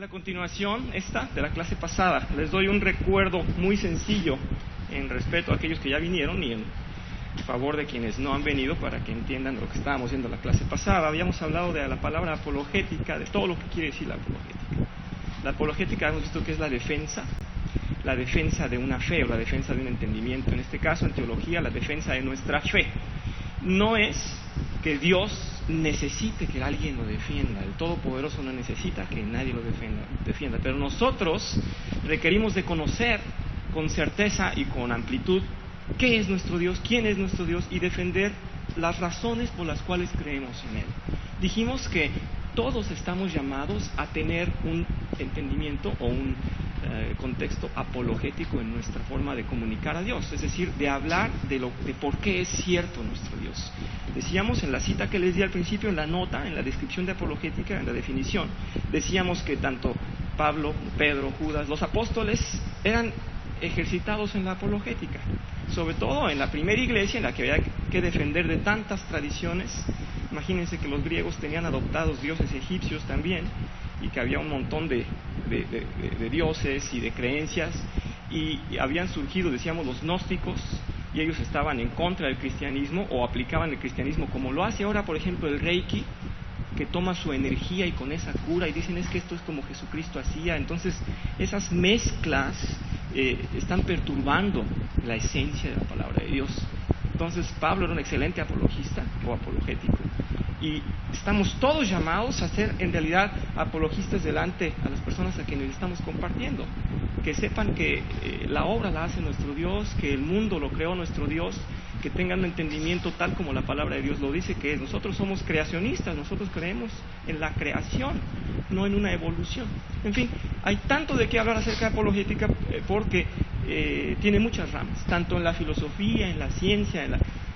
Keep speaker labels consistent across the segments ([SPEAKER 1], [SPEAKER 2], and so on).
[SPEAKER 1] la continuación de la clase pasada. Les doy un recuerdo muy sencillo en respeto a aquellos que ya vinieron y en favor de quienes no han venido para que entiendan lo que estábamos viendo la clase pasada. Habíamos hablado de la palabra apologética, de todo lo que quiere decir la apologética. La apologética hemos visto que es la defensa de una fe o la defensa de un entendimiento. En este caso, en teología, la defensa de nuestra fe. No es que Dios necesite que alguien lo defienda. El Todopoderoso no necesita que nadie lo defienda. Pero nosotros requerimos de conocer con certeza y con amplitud qué es nuestro Dios, quién es nuestro Dios y defender las razones por las cuales creemos en Él. Dijimos que todos estamos llamados a tener un entendimiento o un contexto apologético en nuestra forma de comunicar a Dios, es decir, de hablar de por qué es cierto nuestro Dios. Decíamos en la cita que les di al principio, en la nota, en la descripción de apologética, en la definición, decíamos que tanto Pablo, Pedro, Judas, los apóstoles eran ejercitados en la apologética, sobre todo en la primera iglesia en la que había que defender de tantas tradiciones. Imagínense que los griegos tenían adoptados dioses egipcios también, y que había un montón de dioses y de creencias, y habían surgido, decíamos, los gnósticos, y ellos estaban en contra del cristianismo, o aplicaban el cristianismo como lo hace ahora, por ejemplo, el Reiki, que toma su energía y con esa cura, y dicen es que esto es como Jesucristo hacía. Entonces, esas mezclas están perturbando la esencia de la palabra de Dios. Entonces, Pablo era un excelente apologista o apologético. Y estamos todos llamados a ser en realidad apologistas delante a las personas a quienes estamos compartiendo. Que sepan que la obra la hace nuestro Dios, que el mundo lo creó nuestro Dios, que tengan un entendimiento tal como la palabra de Dios lo dice que es. Nosotros somos creacionistas, nosotros creemos en la creación, no en una evolución. En fin, hay tanto de qué hablar acerca de apologética porque tiene muchas ramas, tanto en la filosofía, en la ciencia,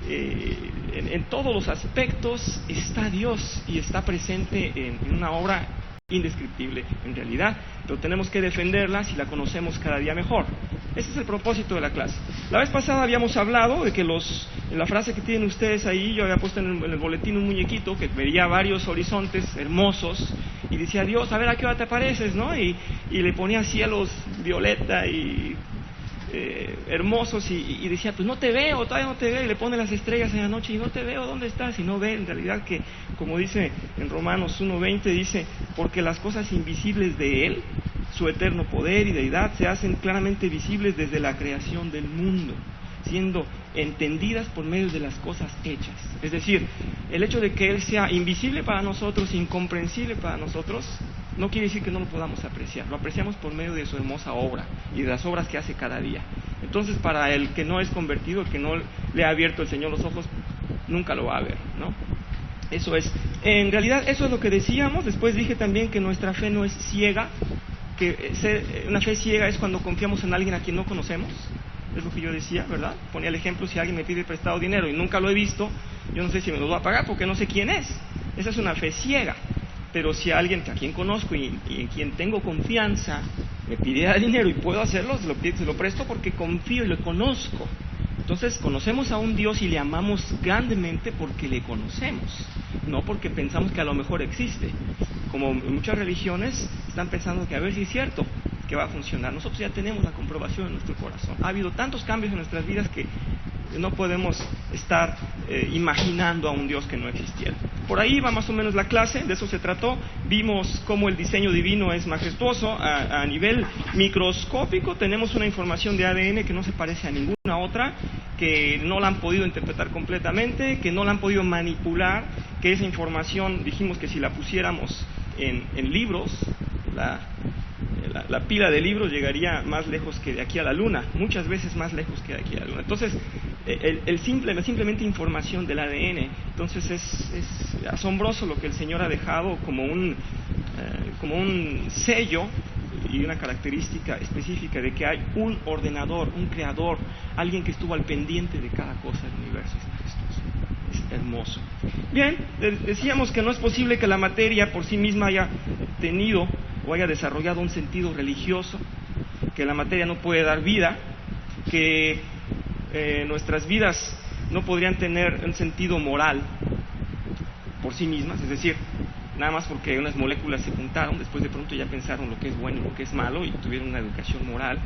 [SPEAKER 1] en todos los aspectos está Dios y está presente en una obra indescriptible en realidad, pero tenemos que defenderla si la conocemos cada día mejor. Ese es el propósito de la clase. La vez pasada habíamos hablado de que en la frase que tienen ustedes ahí, yo había puesto en el boletín un muñequito que veía varios horizontes hermosos y decía, Dios, a ver a qué hora te apareces, ¿no? Y le ponía cielos violeta y hermosos y decía, pues no te veo, todavía no te veo, y le pone las estrellas en la noche y no te veo, ¿dónde estás? Y no ve en realidad que, como dice en Romanos 1:20, dice, porque las cosas invisibles de Él, su eterno poder y deidad, se hacen claramente visibles desde la creación del mundo, siendo entendidas por medio de las cosas hechas. Es decir, el hecho de que Él sea invisible para nosotros, incomprensible para nosotros, no quiere decir que no lo podamos apreciar. Lo apreciamos por medio de su hermosa obra y de las obras que hace cada día. Entonces, para el que no es convertido, el que no le ha abierto el Señor los ojos, nunca lo va a ver, ¿no? Eso es. En realidad, eso es lo que decíamos. Después dije también que nuestra fe no es ciega, que una fe ciega es cuando confiamos en alguien a quien no conocemos. Es lo que yo decía, ¿verdad? Ponía el ejemplo, si alguien me pide prestado dinero y nunca lo he visto, yo no sé si me lo va a pagar porque no sé quién es. Esa es una fe ciega. Pero si alguien a quien conozco y en quien tengo confianza me pidiera dinero y puedo hacerlo, se lo presto porque confío y lo conozco. Entonces conocemos a un Dios y le amamos grandemente porque le conocemos, no porque pensamos que a lo mejor existe. Como en muchas religiones están pensando que a ver si es cierto que va a funcionar. Nosotros ya tenemos la comprobación en nuestro corazón. Ha habido tantos cambios en nuestras vidas que no podemos estar imaginando a un Dios que no existiera. Por ahí va más o menos la clase, de eso se trató. Vimos cómo el diseño divino es majestuoso. A nivel microscópico tenemos una información de ADN que no se parece a ninguna otra, que no la han podido interpretar completamente, que no la han podido manipular, que esa información, dijimos que si la pusiéramos en libros, la pila de libros llegaría más lejos que de aquí a la luna, muchas veces más lejos que de aquí a la luna. Entonces, simplemente información del ADN. Entonces es asombroso lo que el Señor ha dejado como un sello y una característica específica de que hay un ordenador, un creador, alguien que estuvo al pendiente de cada cosa del universo. Es hermoso. Bien, decíamos que no es posible que la materia por sí misma haya tenido o haya desarrollado un sentido religioso, que la materia no puede dar vida, que nuestras vidas no podrían tener un sentido moral por sí mismas, es decir, nada más porque unas moléculas se juntaron, después de pronto ya pensaron lo que es bueno y lo que es malo y tuvieron una educación moral.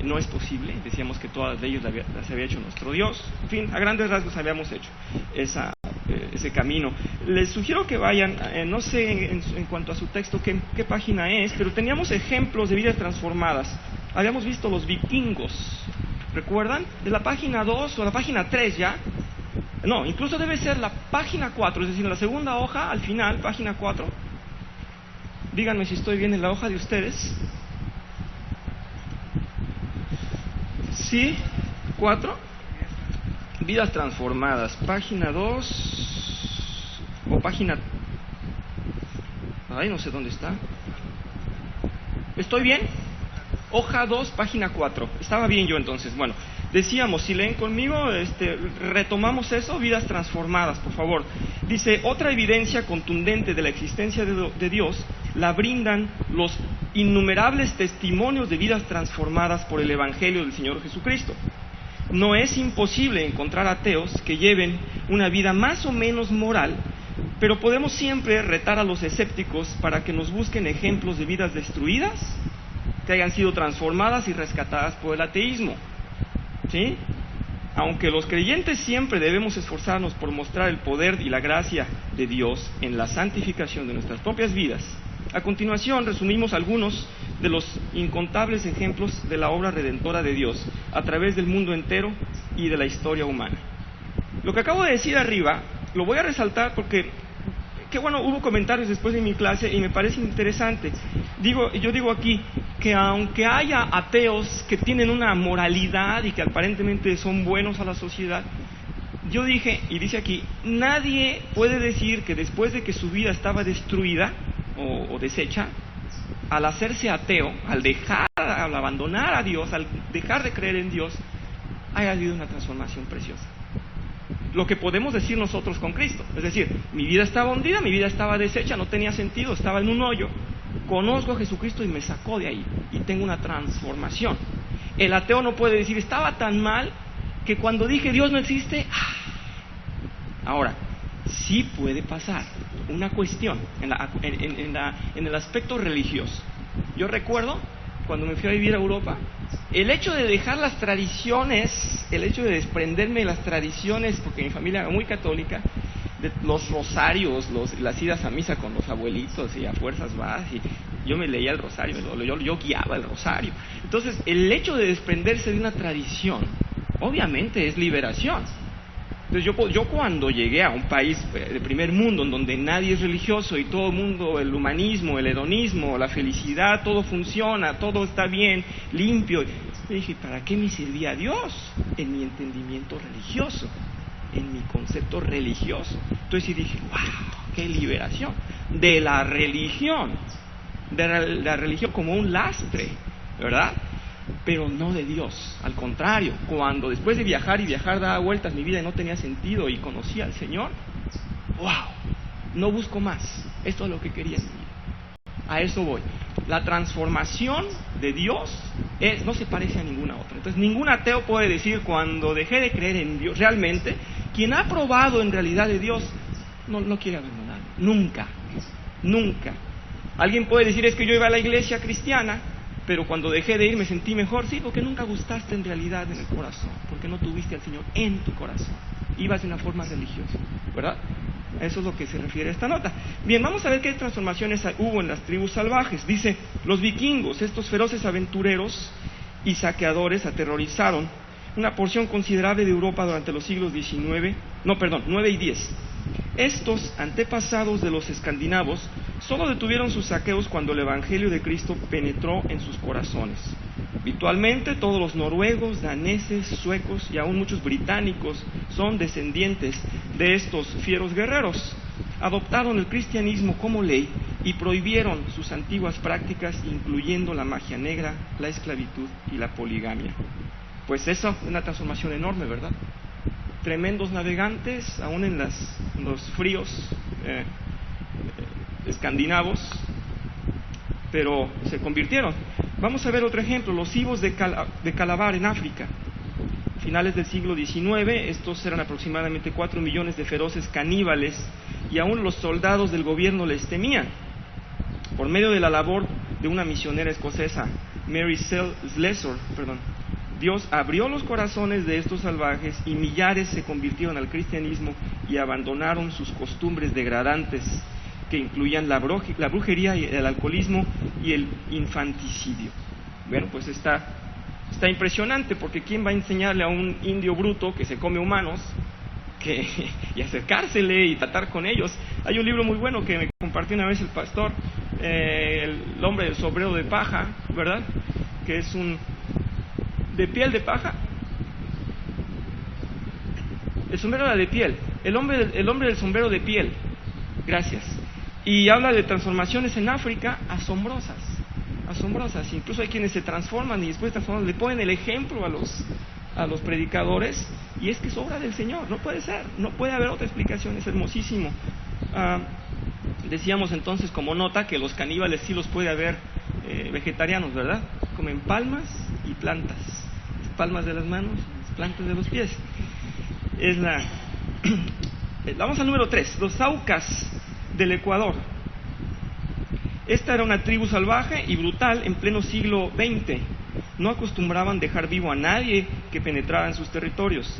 [SPEAKER 1] No es posible. Decíamos que todas de ellos las había hecho nuestro Dios. En fin, a grandes rasgos habíamos hecho ese camino. Les sugiero que vayan, no sé en cuanto a su texto qué página es, pero teníamos ejemplos de vidas transformadas. Habíamos visto los vikingos, ¿recuerdan? De la página 2 o la página 3 ya. No, incluso debe ser la página 4, es decir, la segunda hoja, al final, página 4. Díganme si estoy bien en la hoja de ustedes. ¿Sí? ¿4? Vidas transformadas, página 2 o página... Ay, no sé dónde está. ¿Estoy bien? Hoja 2, página 4. Estaba bien yo entonces. Bueno, decíamos, si leen conmigo, retomamos eso, vidas transformadas, por favor. Dice, otra evidencia contundente de la existencia de Dios la brindan los innumerables testimonios de vidas transformadas por el Evangelio del Señor Jesucristo. No es imposible encontrar ateos que lleven una vida más o menos moral, pero podemos siempre retar a los escépticos para que nos busquen ejemplos de vidas destruidas que hayan sido transformadas y rescatadas por el ateísmo. ¿Sí? Aunque los creyentes siempre debemos esforzarnos por mostrar el poder y la gracia de Dios en la santificación de nuestras propias vidas, a continuación resumimos algunos de los incontables ejemplos de la obra redentora de Dios a través del mundo entero y de la historia humana. Lo que acabo de decir arriba lo voy a resaltar porque hubo comentarios después de mi clase y me parece interesante. Yo digo aquí que aunque haya ateos que tienen una moralidad y que aparentemente son buenos a la sociedad, yo dije, y dice aquí, nadie puede decir que después de que su vida estaba destruida o deshecha, al hacerse ateo, al abandonar a Dios, al dejar de creer en Dios, haya habido una transformación preciosa. Lo que podemos decir nosotros con Cristo, es decir, mi vida estaba hundida, mi vida estaba deshecha, no tenía sentido, estaba en un hoyo, conozco a Jesucristo y me sacó de ahí, y tengo una transformación. El ateo no puede decir, estaba tan mal que cuando dije Dios no existe, ahora, sí puede pasar una cuestión en el aspecto religioso. Yo recuerdo, cuando me fui a vivir a Europa, el hecho de dejar las tradiciones, el hecho de desprenderme de las tradiciones, porque mi familia era muy católica, de los rosarios, las idas a misa con los abuelitos, y a fuerzas vas, y yo me leía el rosario, yo guiaba el rosario. Entonces, el hecho de desprenderse de una tradición, obviamente es liberación. Entonces yo cuando llegué a un país de primer mundo en donde nadie es religioso y todo el mundo, el humanismo, el hedonismo, la felicidad, todo funciona, todo está bien, limpio, yo dije, ¿para qué me servía Dios? En mi entendimiento religioso, en mi concepto religioso. Entonces sí dije, wow, qué liberación de la religión como un lastre, ¿verdad? Pero no de Dios, al contrario, cuando después de viajar daba vueltas mi vida y no tenía sentido y conocí al Señor, wow, no busco más, esto es lo que quería en mi vida, a eso voy. La transformación de Dios no se parece a ninguna otra. Entonces ningún ateo puede decir, cuando dejé de creer en Dios, realmente, quien ha probado en realidad de Dios, no quiere abandonarlo, nunca. Alguien puede decir, es que yo iba a la iglesia cristiana, pero cuando dejé de ir me sentí mejor. Sí, porque nunca gustaste en realidad en el corazón, porque no tuviste al Señor en tu corazón, ibas de una forma religiosa, ¿verdad? Eso es lo que se refiere a esta nota. Bien, vamos a ver qué transformaciones hubo en las tribus salvajes. Dice, los vikingos, estos feroces aventureros y saqueadores, aterrorizaron una porción considerable de Europa durante los siglos 9 y 10. Estos antepasados de los escandinavos solo detuvieron sus saqueos cuando el Evangelio de Cristo penetró en sus corazones. Virtualmente todos los noruegos, daneses, suecos y aún muchos británicos son descendientes de estos fieros guerreros. Adoptaron el cristianismo como ley y prohibieron sus antiguas prácticas, incluyendo la magia negra, la esclavitud y la poligamia. Pues eso es una transformación enorme, ¿verdad? Tremendos navegantes, aún en los fríos escandinavos, pero se convirtieron. Vamos a ver otro ejemplo, los ibos de Calabar en África. finales del siglo XIX, estos eran aproximadamente 4 millones de feroces caníbales, y aún los soldados del gobierno les temían. Por medio de la labor de una misionera escocesa, Mary Slessor, Dios abrió los corazones de estos salvajes y millares se convirtieron al cristianismo y abandonaron sus costumbres degradantes, que incluían la brujería, y el alcoholismo y el infanticidio. Bueno, pues está impresionante, porque ¿quién va a enseñarle a un indio bruto que se come humanos y acercársele y tratar con ellos? Hay un libro muy bueno que me compartió una vez el pastor, el hombre del sombrero de paja, ¿verdad? Que es de piel de paja. El sombrero era de piel. El hombre del sombrero de piel. Gracias. Y habla de transformaciones en África asombrosas. Incluso hay quienes se transforman y después de transformarse le ponen el ejemplo a los predicadores, y es que es obra del Señor. No puede ser, no puede haber otra explicación. Es hermosísimo. Decíamos entonces como nota que los caníbales sí los puede haber vegetarianos, ¿verdad? Comen palmas y plantas, las palmas de las manos, las plantas de los pies. Vamos al número 3, los Aucas del Ecuador. Esta era una tribu salvaje y brutal en pleno siglo XX. No acostumbraban dejar vivo a nadie que penetrara en sus territorios.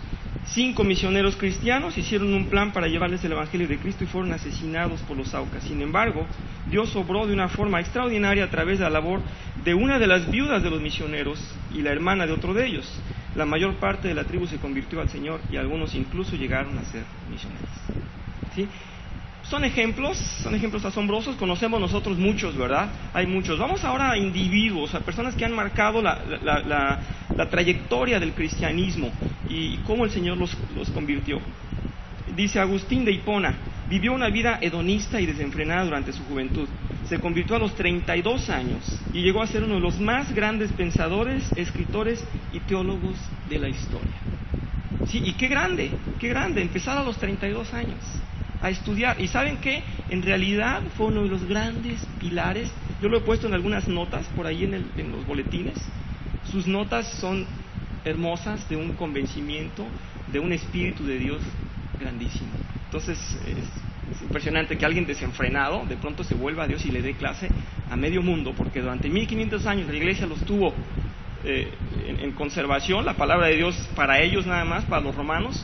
[SPEAKER 1] 5 misioneros cristianos hicieron un plan para llevarles el Evangelio de Cristo y fueron asesinados por los Aucas. Sin embargo, Dios obró de una forma extraordinaria a través de la labor de una de las viudas de los misioneros y la hermana de otro de ellos. La mayor parte de la tribu se convirtió al Señor y algunos incluso llegaron a ser misioneros. ¿Sí? Son ejemplos asombrosos, conocemos nosotros muchos, ¿verdad? Hay muchos. Vamos ahora a individuos, a personas que han marcado la trayectoria del cristianismo y cómo el Señor los convirtió. Dice Agustín de Hipona: vivió una vida hedonista y desenfrenada durante su juventud. Se convirtió a los 32 años y llegó a ser uno de los más grandes pensadores, escritores y teólogos de la historia. Sí, y qué grande, empezar a los 32 años a estudiar. ¿Y saben qué? En realidad fue uno de los grandes pilares. Yo lo he puesto en algunas notas por ahí en los boletines. Sus notas son hermosas, de un convencimiento, de un espíritu de Dios grandísimo. Entonces es impresionante que alguien desenfrenado de pronto se vuelva a Dios y le dé clase a medio mundo, porque durante 1500 años la iglesia los tuvo en conservación, la palabra de Dios para ellos nada más, para los romanos.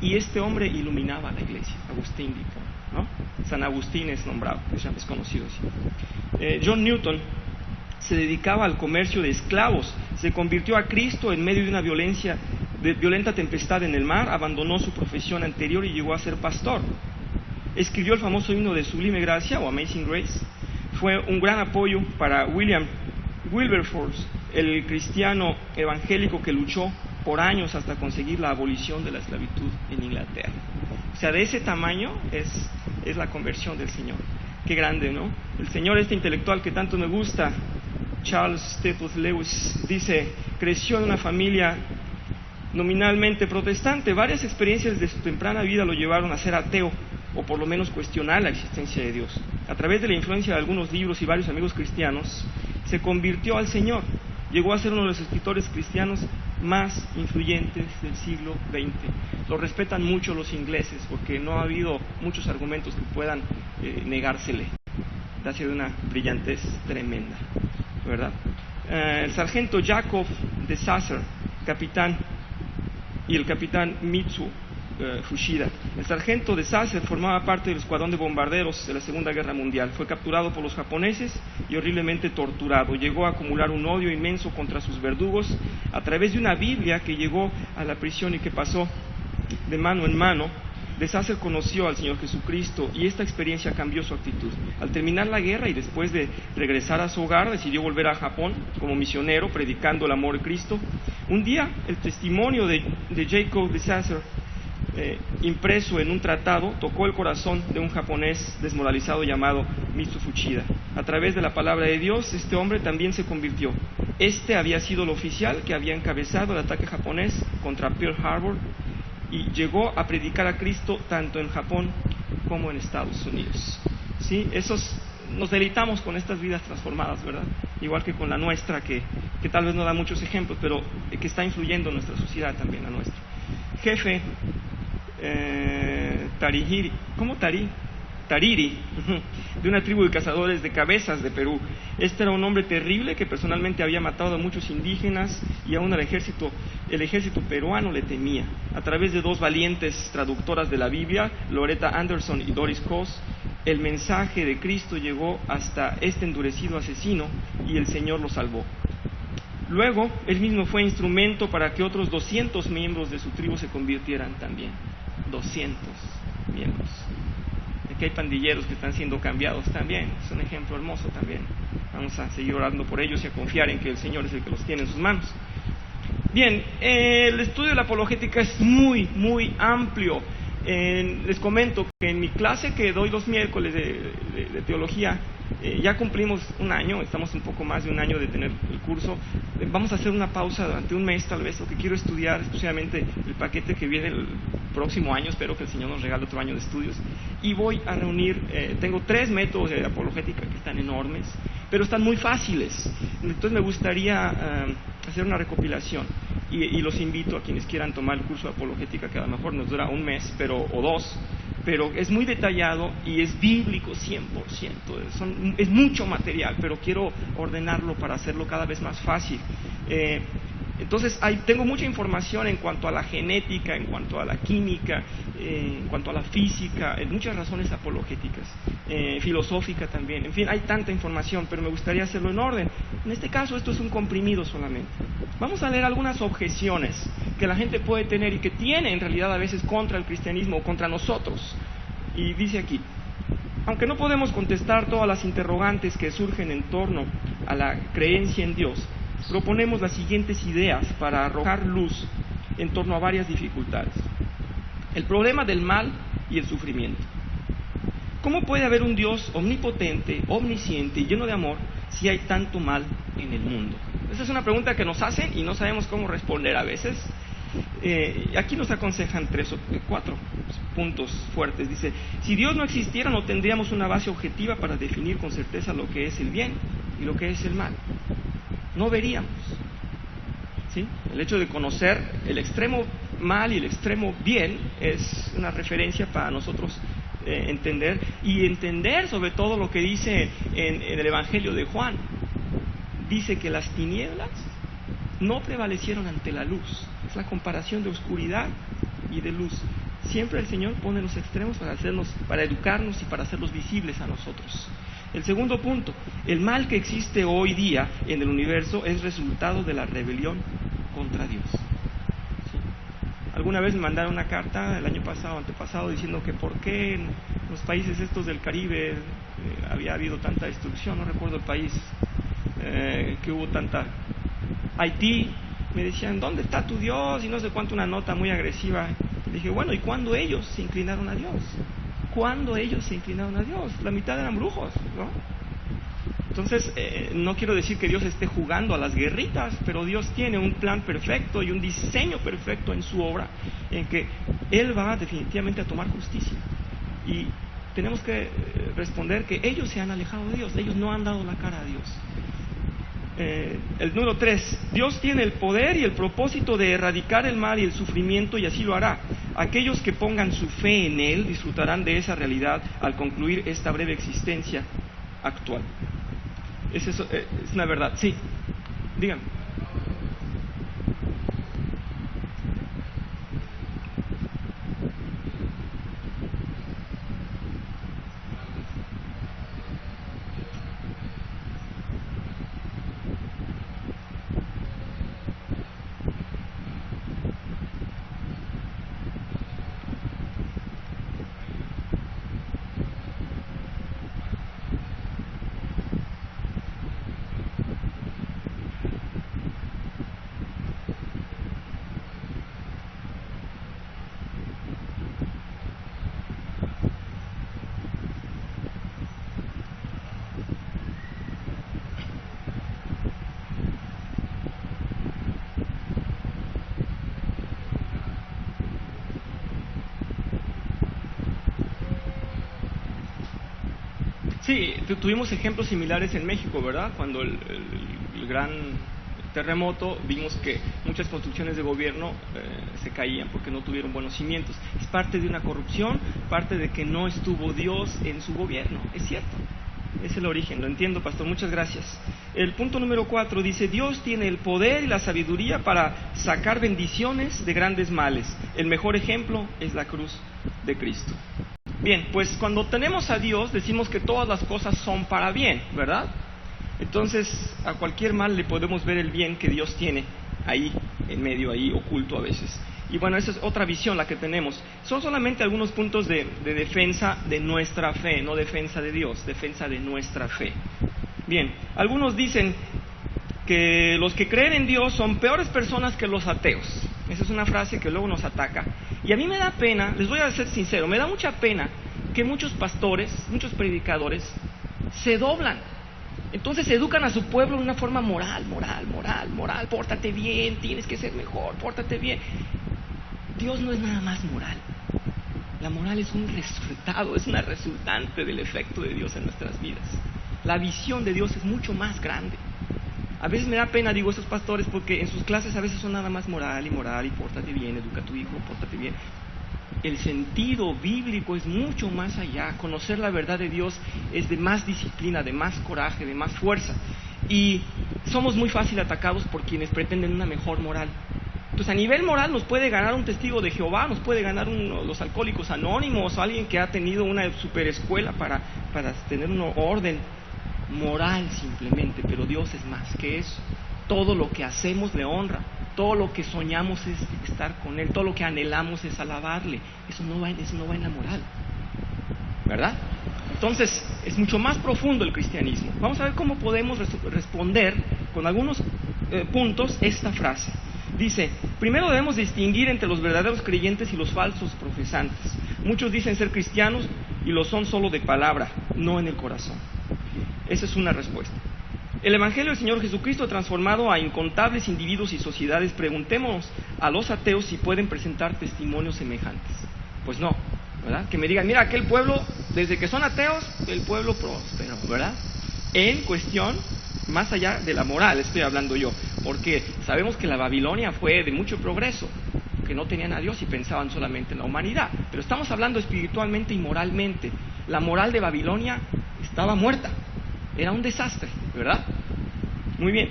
[SPEAKER 1] Y este hombre iluminaba a la iglesia, Agustín de Hipona, ¿no? San Agustín es nombrado, es conocido así. John Newton se dedicaba al comercio de esclavos, se convirtió a Cristo en medio de una violenta tempestad en el mar, abandonó su profesión anterior y llegó a ser pastor. Escribió el famoso himno de Sublime Gracia o Amazing Grace. Fue un gran apoyo para William Wilberforce, el cristiano evangélico que luchó por años hasta conseguir la abolición de la esclavitud en Inglaterra. O sea, de ese tamaño es la conversión del Señor. Qué grande, ¿no? El señor intelectual que tanto me gusta, Charles Staples Lewis, dice: creció en una familia nominalmente protestante. Varias experiencias de su temprana vida lo llevaron a ser ateo, o por lo menos cuestionar la existencia de Dios. A través de la influencia de algunos libros y varios amigos cristianos, se convirtió al Señor. Llegó a ser uno de los escritores cristianos más influyentes del siglo XX. Lo respetan mucho los ingleses porque no ha habido muchos argumentos que puedan negársele. Ha sido una brillantez tremenda, ¿verdad? El sargento Jacob de Sasser, capitán, y el capitán Mitsu Fushida. El sargento de Sasser formaba parte del escuadrón de bombarderos de la Segunda Guerra Mundial. Fue capturado por los japoneses y horriblemente torturado. Llegó a acumular un odio inmenso contra sus verdugos a través de una Biblia que llegó a la prisión y que pasó de mano en mano. De Sasser conoció al Señor Jesucristo y esta experiencia cambió su actitud. Al terminar la guerra y después de regresar a su hogar, decidió volver a Japón como misionero, predicando el amor de Cristo. Un día, el testimonio de Jacob de Sasser, impreso en un tratado, tocó el corazón de un japonés desmoralizado llamado Mitsu Fushida. A través de la palabra de Dios, este hombre también se convirtió. Este había sido el oficial que había encabezado el ataque japonés contra Pearl Harbor y llegó a predicar a Cristo tanto en Japón como en Estados Unidos. ¿Sí? Nos deleitamos con estas vidas transformadas, ¿verdad? Igual que con la nuestra, que que tal vez no da muchos ejemplos, pero que está influyendo en nuestra sociedad también, a nuestro. Jefe Tariri, de una tribu de cazadores de cabezas de Perú. Este era un hombre terrible que personalmente había matado a muchos indígenas y aún el ejército peruano le temía. A través de dos valientes traductoras de la Biblia, Loretta Anderson y Doris Coss, el mensaje de Cristo llegó hasta este endurecido asesino y el Señor lo salvó. Luego, él mismo fue instrumento para que otros 200 miembros de su tribu se convirtieran también. 200 miembros. Aquí hay pandilleros que están siendo cambiados también. Es un ejemplo hermoso también. Vamos a seguir orando por ellos y a confiar en que el Señor es el que los tiene en sus manos. Bien, el estudio de la apologética es muy, muy amplio. Les comento que en mi clase que doy los miércoles de teología, ya cumplimos un año, estamos un poco más de un año de tener el curso. Vamos a hacer una pausa durante un mes tal vez, porque quiero estudiar exclusivamente el paquete que viene el próximo año. Espero que el Señor nos regale otro año de estudios. Y voy a reunir, tengo 3 métodos de apologética que están enormes, pero están muy fáciles. Entonces me gustaría hacer una recopilación. Y los invito a quienes quieran tomar el curso de apologética, que a lo mejor nos dura un mes o 2, pero es muy detallado y es bíblico 100%. Es mucho material, pero quiero ordenarlo para hacerlo cada vez más fácil. Entonces tengo mucha información en cuanto a la genética, en cuanto a la química, en cuanto a la física, en muchas razones apologéticas, filosófica también. En fin, hay tanta información, pero me gustaría hacerlo en orden. En este caso, esto es un comprimido solamente. Vamos a leer algunas objeciones que la gente puede tener y que tiene en realidad a veces contra el cristianismo o contra nosotros. Y dice aquí: aunque no podemos contestar todas las interrogantes que surgen en torno a la creencia en Dios, proponemos las siguientes ideas para arrojar luz en torno a varias dificultades. El problema del mal y el sufrimiento. ¿Cómo puede haber un Dios omnipotente, omnisciente y lleno de amor si hay tanto mal en el mundo? Esa es una pregunta que nos hacen y no sabemos cómo responder a veces. Aquí nos aconsejan 3 o 4 puntos fuertes. Dice: si Dios no existiera, no tendríamos una base objetiva para definir con certeza lo que es el bien y lo que es el mal. No veríamos, ¿sí? El hecho de conocer el extremo mal y el extremo bien es una referencia para nosotros entender, y entender sobre todo lo que dice en el Evangelio de Juan. Dice que las tinieblas no prevalecieron ante la luz. Es la comparación de oscuridad y de luz. Siempre el Señor pone los extremos para educarnos y para hacerlos visibles a nosotros. El segundo punto: el mal que existe hoy día en el universo es resultado de la rebelión contra Dios. ¿Sí? Alguna vez me mandaron una carta el año pasado, antepasado, diciendo que por qué en los países estos del Caribe había habido tanta destrucción. No recuerdo el país, que hubo tanta... Haití. Me decían: ¿dónde está tu Dios? Y no sé cuánto, una nota muy agresiva. Y dije: bueno, ¿y cuándo ellos se inclinaron a Dios? ¿Cuándo ellos se inclinaron a Dios? La mitad eran brujos, ¿no? Entonces, no quiero decir que Dios esté jugando a las guerritas, pero Dios tiene un plan perfecto y un diseño perfecto en su obra, en que Él va definitivamente a tomar justicia. Y tenemos que responder que ellos se han alejado de Dios, ellos no han dado la cara a Dios. El número 3: Dios tiene el poder y el propósito de erradicar el mal y el sufrimiento, y así lo hará. Aquellos que pongan su fe en Él disfrutarán de esa realidad al concluir esta breve existencia actual. Es una verdad. Sí, díganme. Sí, tuvimos ejemplos similares en México, ¿verdad? Cuando el gran terremoto, vimos que muchas construcciones de gobierno se caían porque no tuvieron buenos cimientos. Es parte de una corrupción, parte de que no estuvo Dios en su gobierno, es cierto. Es el origen, lo entiendo, pastor, muchas gracias. El punto número 4 dice: Dios tiene el poder y la sabiduría para sacar bendiciones de grandes males. El mejor ejemplo es la cruz de Cristo. Bien, pues cuando tenemos a Dios decimos que todas las cosas son para bien, ¿verdad? Entonces a cualquier mal le podemos ver el bien que Dios tiene ahí, en medio, ahí oculto a veces. Y bueno, esa es otra visión la que tenemos. Son solamente algunos puntos de defensa de nuestra fe, no defensa de Dios, defensa de nuestra fe. Bien, algunos dicen que los que creen en Dios son peores personas que los ateos. Esa es una frase que luego nos ataca. Y a mí me da pena, les voy a ser sincero, me da mucha pena que muchos pastores, muchos predicadores, se doblan. Entonces educan a su pueblo de una forma moral, pórtate bien, tienes que ser mejor, pórtate bien. Dios no es nada más moral. La moral es un resultado, es una resultante del efecto de Dios en nuestras vidas. La visión de Dios es mucho más grande. A veces me da pena, digo, esos pastores, porque en sus clases a veces son nada más moral, y pórtate bien, educa a tu hijo, pórtate bien. El sentido bíblico es mucho más allá. Conocer la verdad de Dios es de más disciplina, de más coraje, de más fuerza. Y somos muy fácil atacados por quienes pretenden una mejor moral. Entonces, a nivel moral nos puede ganar un testigo de Jehová, nos puede ganar los alcohólicos anónimos, o alguien que ha tenido una superescuela para tener un orden moral simplemente, pero Dios es más que eso. Todo lo que hacemos le honra, todo lo que soñamos es estar con Él, todo lo que anhelamos es alabarle. Eso no va en la moral, ¿verdad? Entonces, es mucho más profundo el cristianismo. Vamos a ver cómo podemos responder con algunos puntos esta frase. Dice: primero debemos distinguir entre los verdaderos creyentes y los falsos profesantes. Muchos dicen ser cristianos y lo son solo de palabra, no en el corazón. Esa es una respuesta. El Evangelio del Señor Jesucristo ha transformado a incontables individuos y sociedades. Preguntemos a los ateos si pueden presentar testimonios semejantes. Pues no, ¿verdad? Que me digan, mira, aquel pueblo, desde que son ateos, el pueblo próspero, ¿verdad? En cuestión, más allá de la moral, estoy hablando yo, porque sabemos que la Babilonia fue de mucho progreso, que no tenían a Dios y pensaban solamente en la humanidad, pero estamos hablando espiritualmente y moralmente. La moral de Babilonia estaba muerta, era un desastre, ¿verdad? Muy bien,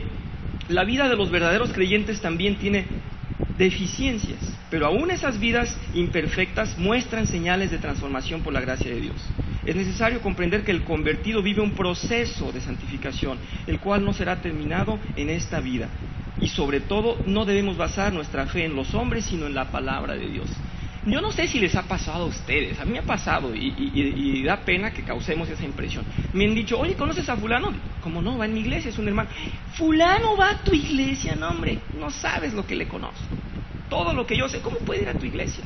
[SPEAKER 1] la vida de los verdaderos creyentes también tiene deficiencias, pero aún esas vidas imperfectas muestran señales de transformación por la gracia de Dios. Es necesario comprender que el convertido vive un proceso de santificación, el cual no será terminado en esta vida. Y sobre todo, no debemos basar nuestra fe en los hombres, sino en la palabra de Dios. Yo no sé si les ha pasado a ustedes, a mí me ha pasado y da pena que causemos esa impresión. Me han dicho, oye, ¿conoces a fulano? ¿Cómo no? Va en mi iglesia, es un hermano. Fulano va a tu iglesia, no hombre, no sabes lo que le conozco. Todo lo que yo sé, ¿cómo puede ir a tu iglesia?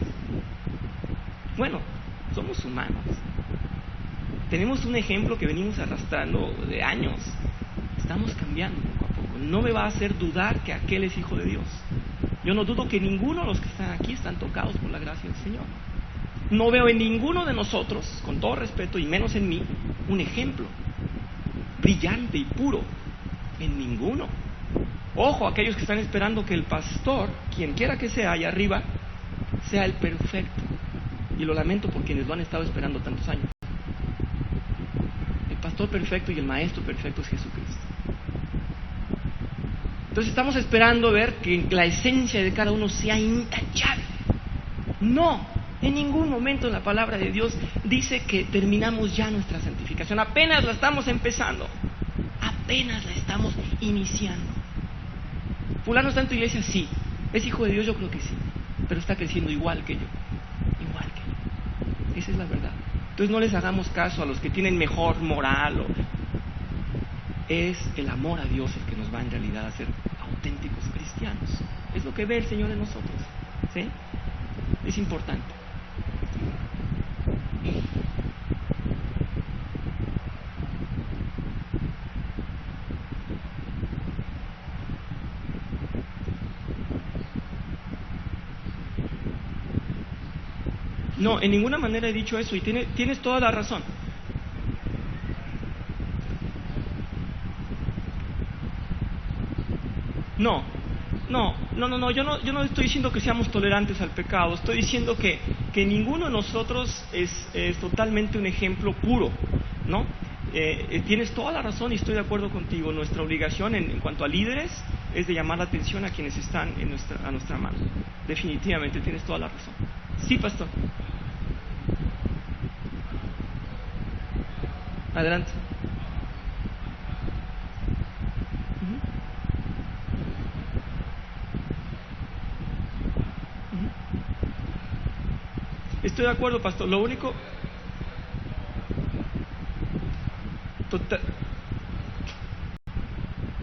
[SPEAKER 1] Bueno, somos humanos. Tenemos un ejemplo que venimos arrastrando de años. Estamos cambiando poco a poco. No me va a hacer dudar que aquel es hijo de Dios. Yo no dudo que ninguno de los que están aquí están tocados por la gracia del Señor. No veo en ninguno de nosotros, con todo respeto, y menos en mí, un ejemplo brillante y puro. En ninguno. Ojo, aquellos que están esperando que el pastor, quien quiera que sea allá arriba, sea el perfecto. Y lo lamento por quienes lo han estado esperando tantos años. El pastor perfecto y el maestro perfecto es Jesucristo. Entonces estamos esperando ver que la esencia de cada uno sea intachable. No, en ningún momento en la palabra de Dios dice que terminamos ya nuestra santificación. Apenas la estamos empezando. Apenas la estamos iniciando. ¿Fulano está en tu iglesia? Sí. ¿Es hijo de Dios? Yo creo que sí. Pero está creciendo igual que yo. Igual que yo. Esa es la verdad. Entonces no les hagamos caso a los que tienen mejor moral. Es el amor a Dios el que nos va en realidad a ser auténticos cristianos. Es lo que ve el Señor en nosotros. ¿Sí? Es importante. No, en ninguna manera he dicho eso y tienes toda la razón. No, yo no estoy diciendo que seamos tolerantes al pecado, estoy diciendo que ninguno de nosotros es totalmente un ejemplo puro, ¿no? Tienes toda la razón y estoy de acuerdo contigo. Nuestra obligación en cuanto a líderes es de llamar la atención a quienes están a nuestra mano. Definitivamente, tienes toda la razón. Sí, pastor. Adelante. Estoy de acuerdo, pastor. Lo único...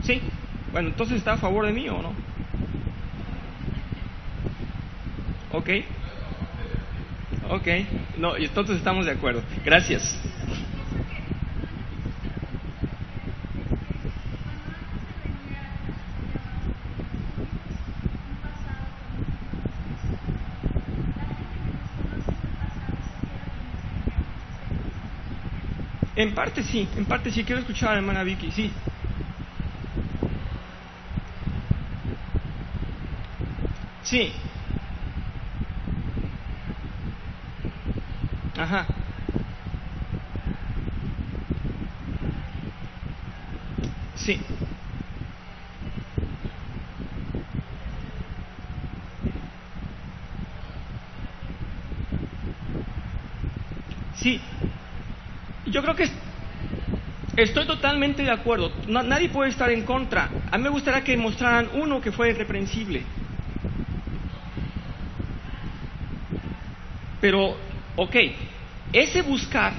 [SPEAKER 1] Sí. Bueno, entonces está a favor de mí o no. Ok. No, entonces estamos de acuerdo. Gracias. En parte sí. Quiero escuchar a la hermana Vicky, sí. Sí. Ajá. Sí. Sí. Yo creo que estoy totalmente de acuerdo. Nadie puede estar en contra. A mí me gustaría que mostraran uno que fue irreprensible. Pero, ok, ese buscar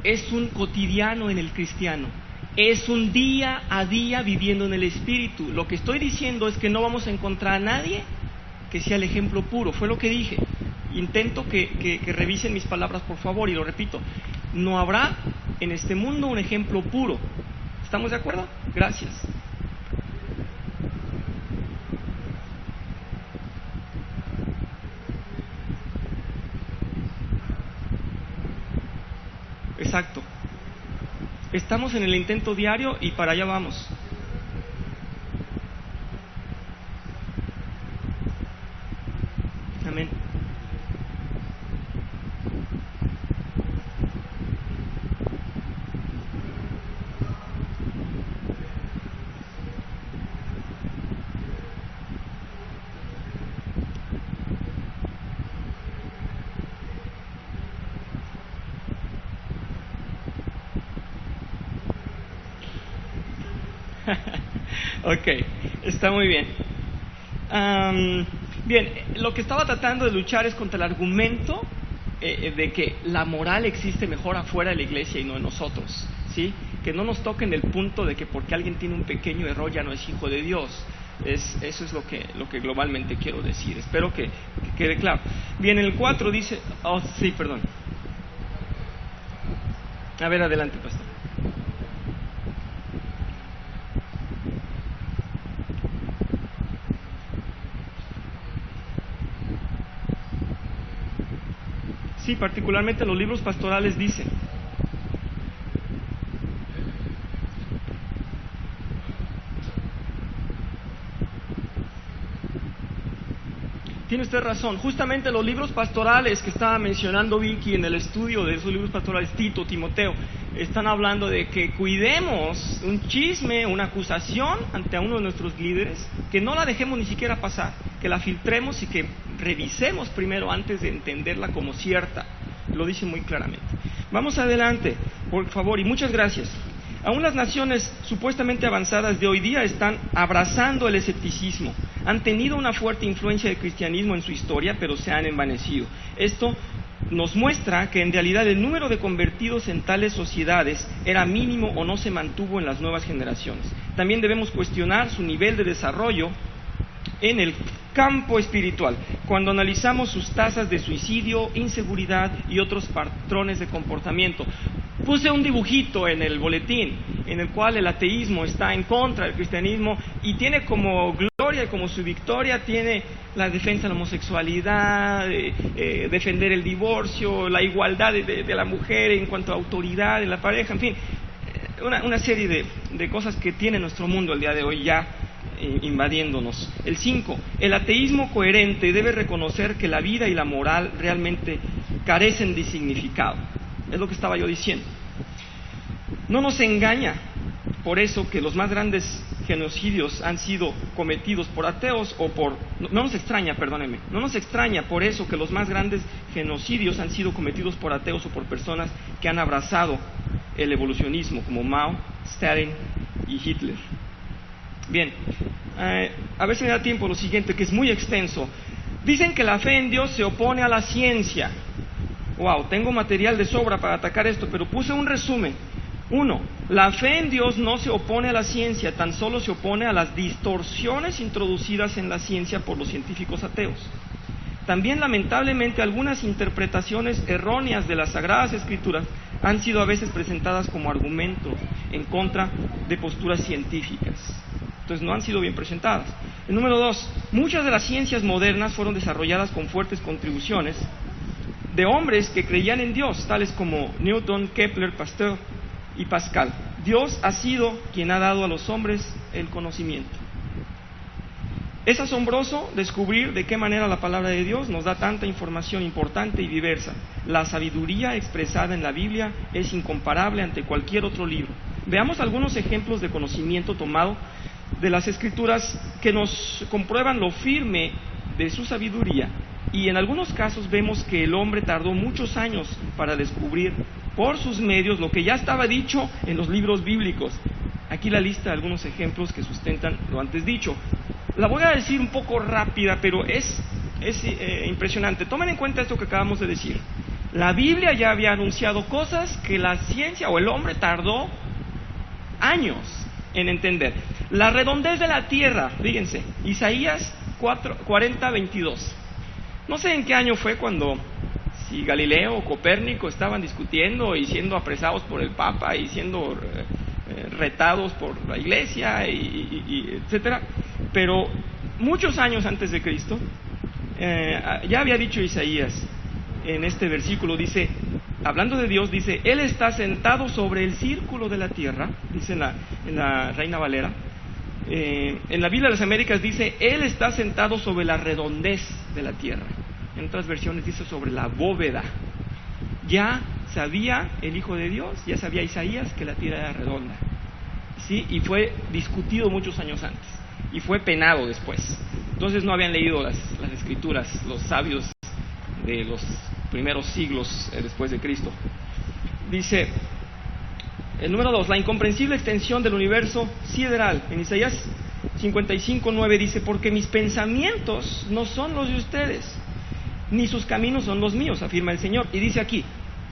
[SPEAKER 1] es un cotidiano en el cristiano. Es un día a día viviendo en el Espíritu. Lo que estoy diciendo es que no vamos a encontrar a nadie que sea el ejemplo puro. Fue lo que dije. Intento que revisen mis palabras, por favor, y lo repito. No habrá en este mundo un ejemplo puro. ¿Estamos de acuerdo? Gracias. Exacto. Estamos en el intento diario y para allá vamos. Amén. Ok, está muy bien. Bien, lo que estaba tratando de luchar es contra el argumento de que la moral existe mejor afuera de la iglesia y no en nosotros, ¿sí? Que no nos toquen el punto de que porque alguien tiene un pequeño error ya no es hijo de Dios. Eso es lo que globalmente quiero decir. Espero que quede claro. Bien, el 4 dice... Oh, sí, perdón. A ver, adelante, pastor. Sí, particularmente los libros pastorales dicen. Tiene usted razón. Justamente los libros pastorales que estaba mencionando Vicky en el estudio de esos libros pastorales, Tito, Timoteo, están hablando de que cuidemos un chisme, una acusación ante uno de nuestros líderes, que no la dejemos ni siquiera pasar, que la filtremos y que revisemos primero antes de entenderla como cierta. Lo dice muy claramente. Vamos adelante, por favor, y muchas gracias. Aún las naciones supuestamente avanzadas de hoy día están abrazando el escepticismo. Han tenido una fuerte influencia del cristianismo en su historia, pero se han envanecido. Esto nos muestra que en realidad el número de convertidos en tales sociedades era mínimo o no se mantuvo en las nuevas generaciones. También debemos cuestionar su nivel de desarrollo en el campo espiritual, cuando analizamos sus tasas de suicidio, inseguridad y otros patrones de comportamiento. Puse un dibujito en el boletín en el cual el ateísmo está en contra del cristianismo y tiene como gloria y como su victoria tiene la defensa de la homosexualidad, defender el divorcio, la igualdad de la mujer en cuanto a autoridad en la pareja, en fin, una serie de cosas que tiene nuestro mundo el día de hoy ya invadiéndonos. El 5, el ateísmo coherente debe reconocer que la vida y la moral realmente carecen de significado. Es lo que estaba yo diciendo. No nos engaña por eso que los más grandes genocidios han sido cometidos por ateos no nos extraña por eso que los más grandes genocidios han sido cometidos por ateos o por personas que han abrazado el evolucionismo, como Mao, Stalin y Hitler. Bien, a ver si me da tiempo lo siguiente, que es muy extenso. Dicen que la fe en Dios se opone a la ciencia. Wow, tengo material de sobra para atacar esto, pero puse un resumen. 1. La fe en Dios no se opone a la ciencia, tan solo se opone a las distorsiones introducidas en la ciencia por los científicos ateos. También, lamentablemente, algunas interpretaciones erróneas de las Sagradas Escrituras han sido a veces presentadas como argumentos en contra de posturas científicas. Entonces no han sido bien presentadas. El número 2, muchas de las ciencias modernas fueron desarrolladas con fuertes contribuciones de hombres que creían en Dios, tales como Newton, Kepler, Pasteur y Pascal. Dios ha sido quien ha dado a los hombres el conocimiento. Es asombroso descubrir de qué manera la palabra de Dios nos da tanta información importante y diversa. La sabiduría expresada en la Biblia es incomparable ante cualquier otro libro. Veamos algunos ejemplos de conocimiento tomado de las Escrituras que nos comprueban lo firme de su sabiduría. Y en algunos casos vemos que el hombre tardó muchos años para descubrir por sus medios lo que ya estaba dicho en los libros bíblicos. Aquí la lista de algunos ejemplos que sustentan lo antes dicho. La voy a decir un poco rápida, pero es impresionante. Tomen en cuenta esto que acabamos de decir. La Biblia ya había anunciado cosas que la ciencia o el hombre tardó años en entender. La redondez de la tierra, fíjense, Isaías 40:22. No sé en qué año fue cuando, si Galileo o Copérnico estaban discutiendo y siendo apresados por el Papa y siendo retados por la Iglesia, etcétera. Pero muchos años antes de Cristo, ya había dicho Isaías en este versículo, dice, hablando de Dios, dice, Él está sentado sobre el círculo de la tierra, dice en la Reina Valera. En la Biblia de las Américas dice, Él está sentado sobre la redondez de la tierra. En otras versiones dice sobre la bóveda. Ya sabía el Hijo de Dios, ya sabía Isaías que la tierra era redonda, ¿sí? Y fue discutido muchos años antes y fue penado después. Entonces no habían leído las Escrituras los sabios de los primeros siglos después de Cristo. Dice el número 2, la incomprensible extensión del universo sideral. En Isaías 55:9 dice, porque mis pensamientos no son los de ustedes, ni sus caminos son los míos, afirma el Señor. Y dice aquí,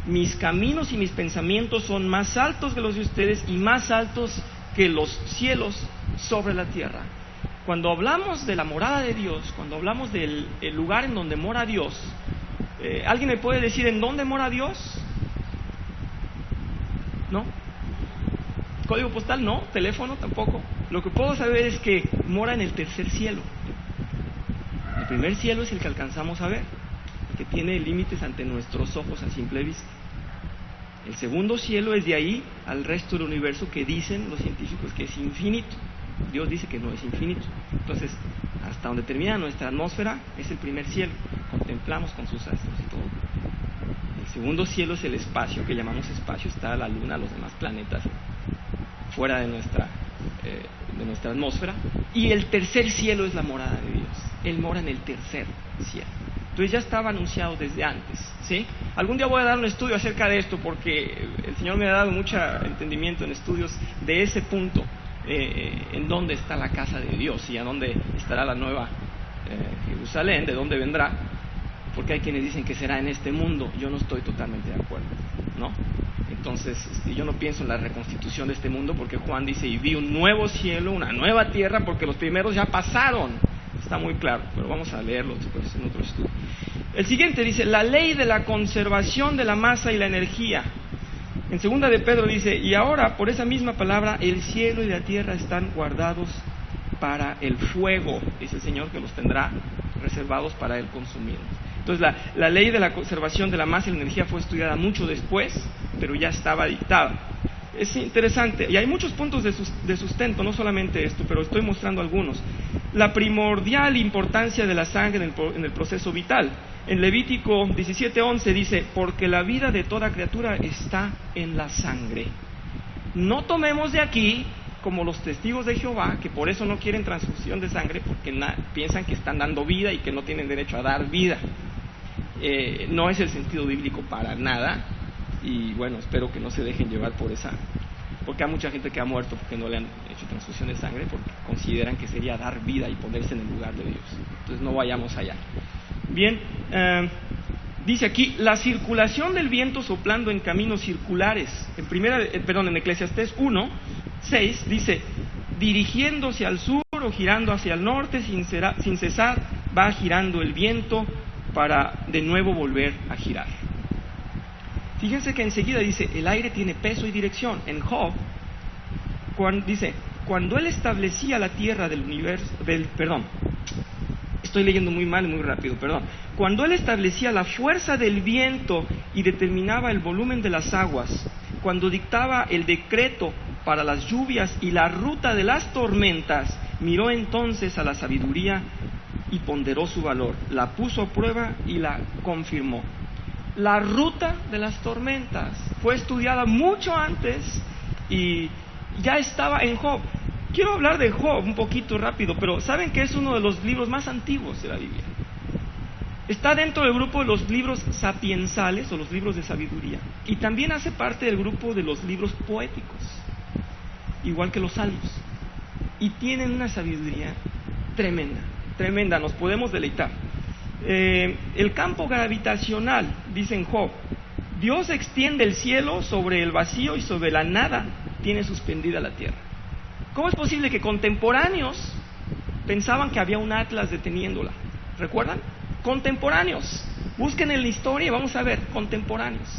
[SPEAKER 1] mis caminos y mis pensamientos son más altos que los de ustedes y más altos que los cielos sobre la tierra. Cuando hablamos de la morada de Dios, cuando hablamos del lugar en donde mora Dios, ¿alguien me puede decir en dónde mora Dios? ¿No? ¿Código postal? No. ¿Teléfono? Tampoco. Lo que puedo saber es que mora en el tercer cielo. El primer cielo es el que alcanzamos a ver, que tiene límites ante nuestros ojos a simple vista. El segundo cielo es de ahí al resto del universo, que dicen los científicos que es infinito. Dios dice que no es infinito. Entonces, hasta donde termina nuestra atmósfera es el primer cielo. Contemplamos con sus astros y todo. El segundo cielo es el espacio, que llamamos espacio. Está la luna, los demás planetas fuera de nuestra atmósfera. Y el tercer cielo es la morada de Dios. Él mora en el tercer cielo. Entonces ya estaba anunciado desde antes, ¿sí? Algún día voy a dar un estudio acerca de esto, porque el Señor me ha dado mucho entendimiento en estudios de ese punto, en dónde está la casa de Dios y a dónde estará la nueva Jerusalén, de dónde vendrá, porque hay quienes dicen que será en este mundo. Yo no estoy totalmente de acuerdo, ¿no? Entonces, yo no pienso en la reconstitución de este mundo, porque Juan dice, y vi un nuevo cielo, una nueva tierra, porque los primeros ya pasaron. Está muy claro, pero vamos a leerlo después en otro estudio. El siguiente dice, la ley de la conservación de la masa y la energía. En segunda de Pedro dice, y ahora, por esa misma palabra, el cielo y la tierra están guardados para el fuego. Dice el Señor que los tendrá reservados para el consumir. Entonces, la ley de la conservación de la masa y la energía fue estudiada mucho después, pero ya estaba dictada. Es interesante, y hay muchos puntos de sustento, no solamente esto, pero estoy mostrando algunos. La primordial importancia de la sangre en el proceso vital. En Levítico 17:11 dice, porque la vida de toda criatura está en la sangre. No tomemos de aquí, como los testigos de Jehová, que por eso no quieren transfusión de sangre, porque piensan que están dando vida y que no tienen derecho a dar vida. No es el sentido bíblico para nada. Y bueno, espero que no se dejen llevar por esa, porque hay mucha gente que ha muerto porque no le han hecho transfusión de sangre, porque consideran que sería dar vida y ponerse en el lugar de Dios. Entonces no vayamos allá. Bien, dice aquí, la circulación del viento soplando en caminos circulares. En Eclesiastés 1:6 dice, dirigiéndose al sur o girando hacia el norte sin cesar, va girando el viento para de nuevo volver a girar. Fíjense que enseguida dice, el aire tiene peso y dirección. En Job, dice, cuando él establecía la tierra del universo, estoy leyendo muy mal y muy rápido, cuando él establecía la fuerza del viento y determinaba el volumen de las aguas, cuando dictaba el decreto para las lluvias y la ruta de las tormentas, miró entonces a la sabiduría y ponderó su valor, la puso a prueba y la confirmó. La ruta de las tormentas fue estudiada mucho antes y ya estaba en Job. Quiero hablar de Job un poquito rápido, pero saben que es uno de los libros más antiguos de la Biblia. Está dentro del grupo de los libros sapiensales o los libros de sabiduría, y también hace parte del grupo de los libros poéticos, igual que los salmos, y tienen una sabiduría tremenda, nos podemos deleitar. El campo gravitacional, dice en Job, Dios extiende el cielo sobre el vacío y sobre la nada tiene suspendida la tierra. ¿Cómo es posible que contemporáneos pensaban que había un atlas deteniéndola? ¿Recuerdan? Contemporáneos. Busquen en la historia y vamos a ver, contemporáneos.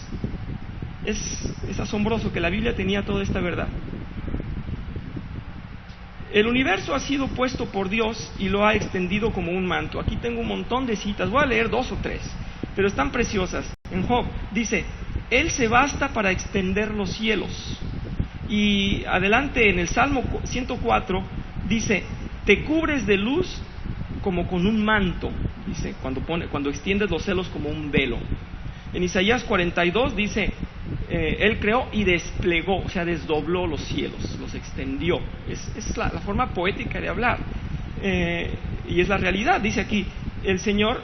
[SPEAKER 1] Es asombroso que la Biblia tenía toda esta verdad. El universo ha sido puesto por Dios y lo ha extendido como un manto. Aquí tengo un montón de citas, voy a leer 2 o 3, pero están preciosas. En Job dice, Él se basta para extender los cielos. Y adelante en el Salmo 104 dice, te cubres de luz como con un manto, dice, cuando extiendes los cielos como un velo. En Isaías 42 dice, Él creó y desplegó, o sea, desdobló los cielos, los extendió. Es la forma poética de hablar, y es la realidad. Dice aquí, el Señor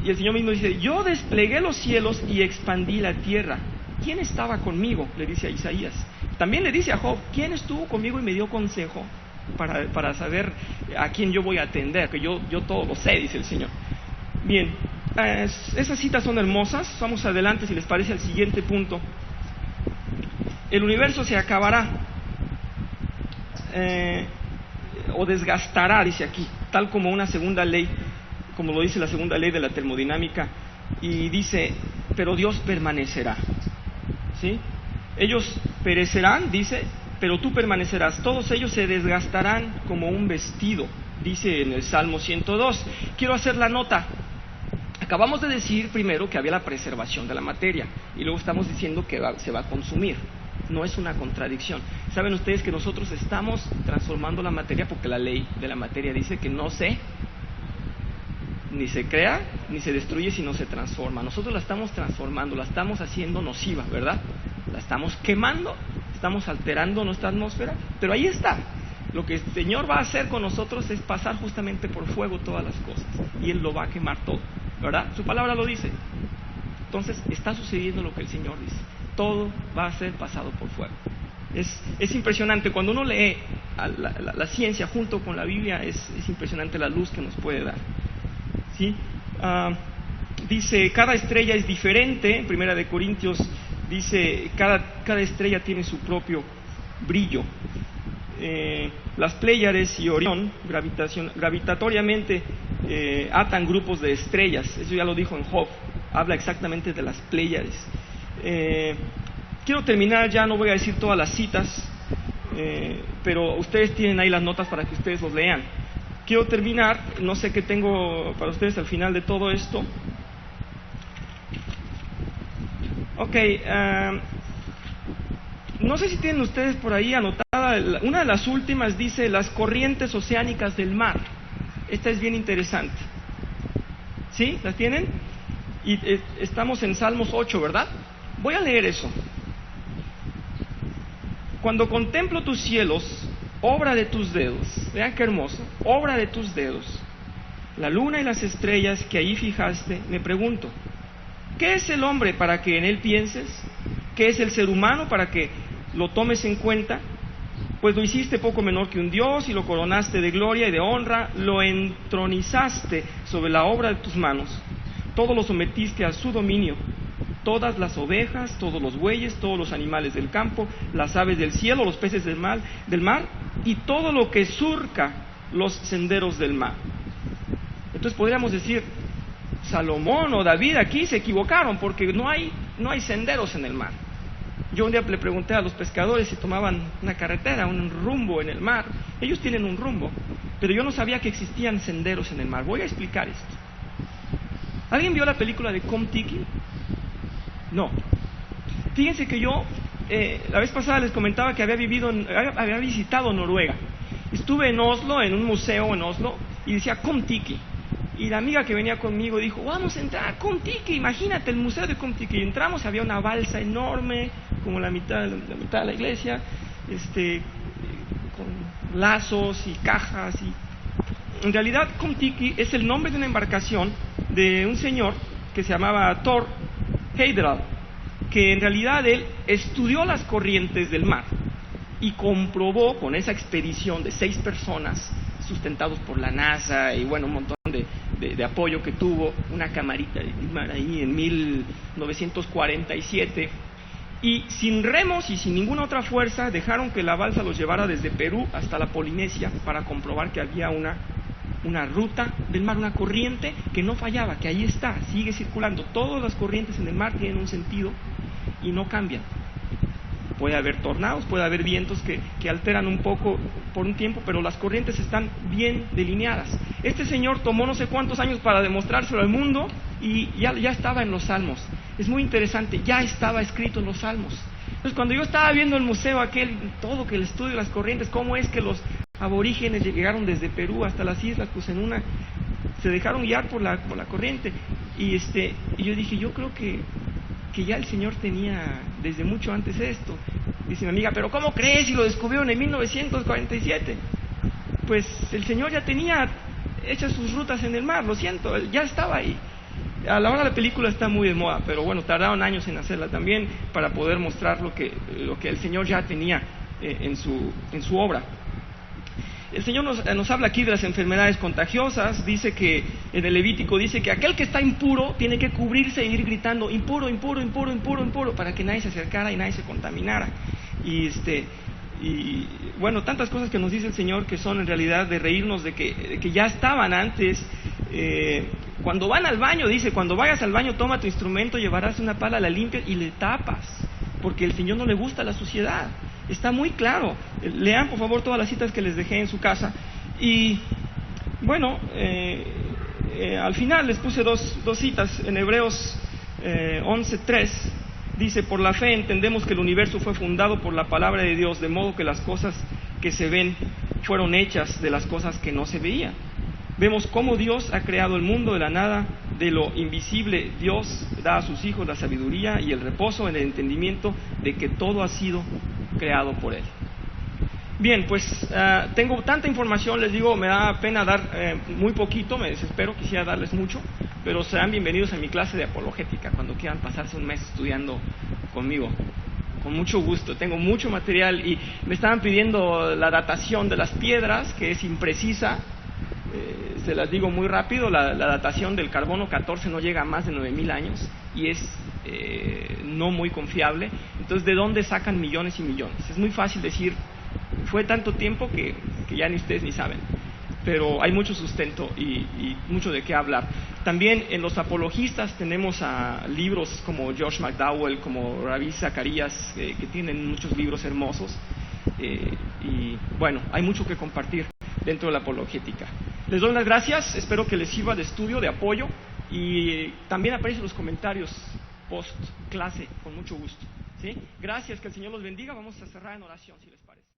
[SPEAKER 1] mismo dice, yo desplegué los cielos y expandí la tierra. ¿Quién estaba conmigo? Le dice a Isaías. También le dice a Job, ¿quién estuvo conmigo y me dio consejo para saber a quién yo voy a atender? Que yo todo lo sé, dice el Señor. Bien, esas citas son hermosas. Vamos adelante, si les parece, al siguiente punto. El universo se acabará o desgastará, dice aquí, tal como una segunda ley, como lo dice la segunda ley de la termodinámica, y dice, pero Dios permanecerá, ¿sí? Ellos perecerán, dice, pero tú permanecerás. Todos ellos se desgastarán como un vestido, dice en el Salmo 102. Quiero hacer la nota. Acabamos de decir primero que había la preservación de la materia y luego estamos diciendo que se va a consumir. No es una contradicción. Saben ustedes que nosotros estamos transformando la materia porque la ley de la materia dice que no ni se crea ni se destruye sino se transforma. Nosotros la estamos transformando, la estamos haciendo nociva, ¿verdad? La estamos quemando, estamos alterando nuestra atmósfera, pero ahí está. Lo que el Señor va a hacer con nosotros es pasar justamente por fuego todas las cosas y Él lo va a quemar todo, ¿verdad? Su palabra lo dice. Entonces está sucediendo lo que el Señor dice. Todo va a ser pasado por fuego. Es impresionante. Cuando uno lee la ciencia junto con la Biblia, es impresionante la luz que nos puede dar, ¿sí? Dice, cada estrella es diferente. En 1 Corintios dice, cada estrella tiene su propio brillo. Las Pléyades y Orión gravitatoriamente atan grupos de estrellas. Eso ya lo dijo en Job. Habla exactamente de las Pléyades. Quiero terminar ya, no voy a decir todas las citas, pero ustedes tienen ahí las notas para que ustedes los lean. Quiero terminar, no sé qué tengo para ustedes al final de todo esto. Ok, No sé si tienen ustedes por ahí anotada, una de las últimas dice las corrientes oceánicas del mar. Esta es bien interesante. ¿Sí? ¿Las tienen? Y estamos en Salmos 8, ¿verdad? Voy a leer eso. Cuando contemplo tus cielos, obra de tus dedos, vean qué hermoso, obra de tus dedos, la luna y las estrellas que ahí fijaste, me pregunto, ¿qué es el hombre para que en él pienses? ¿Qué es el ser humano para que lo tomes en cuenta? Pues lo hiciste poco menor que un dios y lo coronaste de gloria y de honra, lo entronizaste sobre la obra de tus manos, todo lo sometiste a su dominio, todas las ovejas, todos los bueyes, todos los animales del campo, las aves del cielo, los peces del mar y todo lo que surca los senderos del mar. Entonces podríamos decir, Salomón o David aquí se equivocaron porque no hay senderos en el mar. Yo un día le pregunté a los pescadores si tomaban una carretera, un rumbo en el mar. Ellos tienen un rumbo, pero yo no sabía que existían senderos en el mar. Voy a explicar esto. ¿Alguien vio la película de Kon-Tiki? No. Fíjense que yo, la vez pasada les comentaba que había visitado Noruega. Estuve en Oslo, en un museo en Oslo, y decía Kon-Tiki. Y la amiga que venía conmigo dijo, vamos a entrar a Kon-Tiki, imagínate el museo de Kon-Tiki. Y entramos, había una balsa enorme, como la mitad de la iglesia, con lazos y cajas. En realidad, Kon-Tiki es el nombre de una embarcación de un señor que se llamaba Thor Heyerdahl, que en realidad él estudió las corrientes del mar y comprobó con esa expedición de 6 personas, sustentados por la NASA y bueno, un montón de apoyo que tuvo, una camarita de mar ahí en 1947, y sin remos y sin ninguna otra fuerza dejaron que la balsa los llevara desde Perú hasta la Polinesia para comprobar que había una ruta del mar, una corriente que no fallaba, que ahí está, sigue circulando. Todas las corrientes en el mar tienen un sentido y no cambian. Puede haber tornados, puede haber vientos que alteran un poco por un tiempo, pero las corrientes están bien delineadas. Este señor tomó no sé cuántos años para demostrárselo al mundo y ya estaba en los Salmos. Es muy interesante, ya estaba escrito en los Salmos. Entonces, cuando yo estaba viendo el museo aquel, todo que el estudio de las corrientes, cómo es que los aborígenes llegaron desde Perú hasta las islas, pues se dejaron guiar por la corriente. Y yo dije, yo creo que ya el Señor tenía desde mucho antes esto. Dice mi amiga, pero ¿cómo crees si lo descubrieron en 1947? Pues el Señor ya tenía hechas sus rutas en el mar, lo siento, él ya estaba ahí. A la hora la película está muy de moda, pero bueno, tardaron años en hacerla también para poder mostrar lo que el Señor ya tenía en su obra. El Señor nos habla aquí de las enfermedades contagiosas. Dice que en el Levítico dice que aquel que está impuro tiene que cubrirse e ir gritando impuro, impuro, impuro, impuro, impuro, para que nadie se acercara y nadie se contaminara. Y bueno, tantas cosas que nos dice el Señor que son en realidad de reírnos de que ya estaban antes. Cuando van al baño, dice, cuando vayas al baño toma tu instrumento, llevarás una pala, la limpias y le tapas, porque al Señor no le gusta la suciedad. Está muy claro. Lean por favor todas las citas que les dejé en su casa. Y bueno, al final les puse dos citas. En Hebreos 11:3 dice, por la fe entendemos que el universo fue fundado por la palabra de Dios, de modo que las cosas que se ven fueron hechas de las cosas que no se veían. Vemos cómo Dios ha creado el mundo de la nada, de lo invisible. Dios da a sus hijos la sabiduría y el reposo en el entendimiento de que todo ha sido creado por Él. Bien, pues tengo tanta información, les digo, me da pena dar muy poquito, me desespero, quisiera darles mucho, pero serán bienvenidos a mi clase de apologética cuando quieran pasarse un mes estudiando conmigo. Con mucho gusto, tengo mucho material y me estaban pidiendo la datación de las piedras, que es imprecisa. Se las digo muy rápido, la datación del carbono 14 no llega a más de 9,000 años y es no muy confiable. Entonces, ¿de dónde sacan millones y millones? Es muy fácil decir, fue tanto tiempo que ya ni ustedes ni saben, pero hay mucho sustento y mucho de qué hablar. También en los apologistas tenemos a libros como Josh McDowell, como Ravi Zacharias, que tienen muchos libros hermosos, y bueno, hay mucho que compartir dentro de la apologética. Les doy las gracias, espero que les sirva de estudio, de apoyo, y también aparecen los comentarios post clase, con mucho gusto. ¿Sí? Gracias, que el Señor los bendiga. Vamos a cerrar en oración, si les parece.